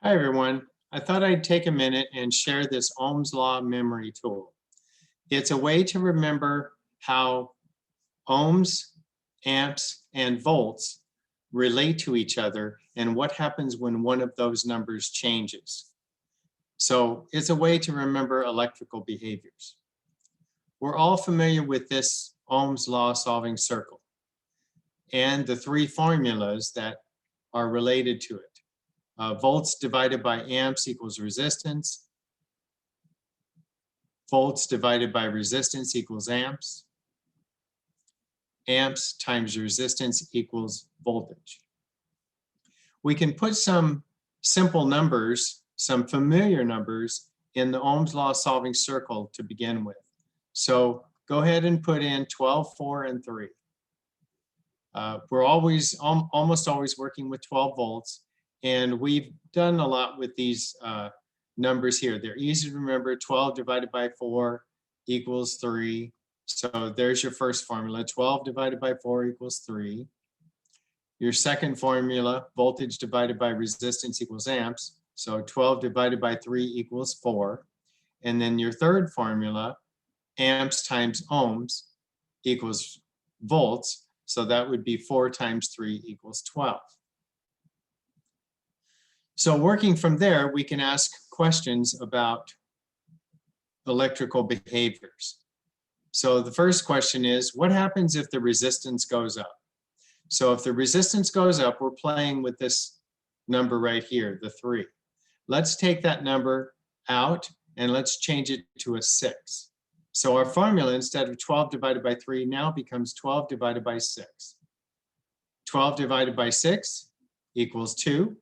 Hi, everyone. I thought I'd take a minute and share this Ohm's Law memory tool. It's a way to remember how ohms, amps, and volts relate to each other and what happens when one of those numbers changes. So it's a way to remember electrical behaviors. We're all familiar with this Ohm's Law solving circle and the three formulas that are related to it. Volts divided by amps equals resistance. Volts divided by resistance equals amps. Amps times resistance equals voltage. We can put some simple numbers, some familiar numbers in the Ohm's Law solving circle to begin with. So go ahead and put in 12, 4, and 3. We're almost always working with 12 volts. And we've done a lot with these numbers here. They're easy to remember. 12 divided by 4 equals 3. So there's your first formula. 12 divided by 4 equals 3. Your second formula, voltage divided by resistance equals amps. So 12 divided by 3 equals 4. And then your third formula, amps times ohms equals volts. So that would be 4 times 3 equals 12. So working from there, we can ask questions about electrical behaviors. So the first question is, what happens if the resistance goes up? So if the resistance goes up, we're playing with this number right here, the 3. Let's take that number out and let's change it to a 6. So our formula, instead of 12 divided by 3, now becomes 12 divided by 6. 12 divided by 6 equals 2.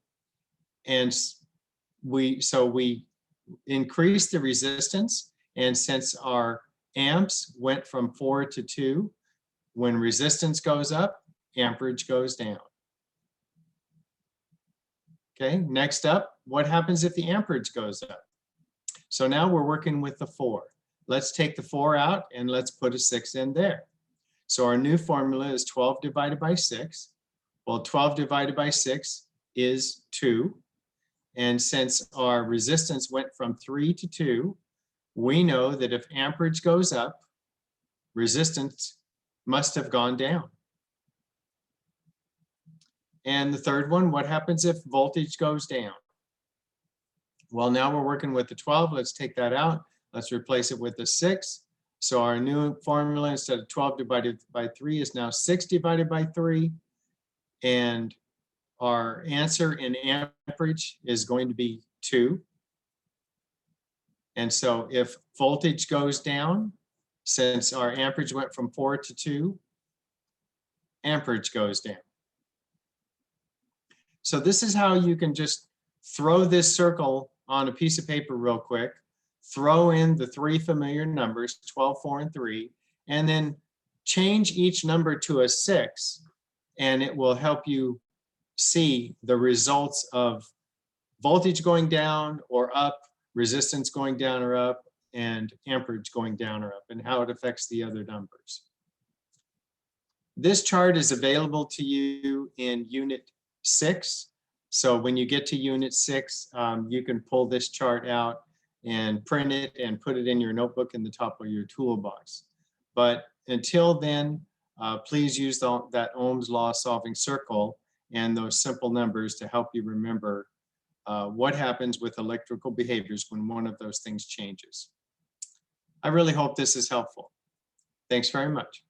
And we increase the resistance, and since our amps went from 4 to 2, when resistance goes up, amperage goes down. Okay, next up, what happens if the amperage goes up? So now we're working with the 4. Let's take the 4 out and let's put a 6 in there. So our new formula is 12 divided by 6. Well, 12 divided by 6 is 2. And since our resistance went from 3 to 2, we know that if amperage goes up, resistance must have gone down. And the third one, what happens if voltage goes down? Well, now we're working with the 12. Let's take that out. Let's replace it with the 6. So our new formula, instead of 12 divided by 3, is now 6 divided by 3. And our answer in amperage is going to be 2. And so if voltage goes down, since our amperage went from 4 to 2, amperage goes down. So this is how you can just throw this circle on a piece of paper real quick, throw in the 3 familiar numbers, 12, 4, and 3, and then change each number to a 6, and it will help you see the results of voltage going down or up, resistance going down or up, and amperage going down or up, and how it affects the other numbers. This chart is available to you in Unit 6. So when you get to Unit 6, you can pull this chart out and print it and put it in your notebook in the top of your toolbox. But until then, please use that Ohm's Law solving circle and those simple numbers to help you remember what happens with electrical behaviors when one of those things changes. I really hope this is helpful. Thanks very much.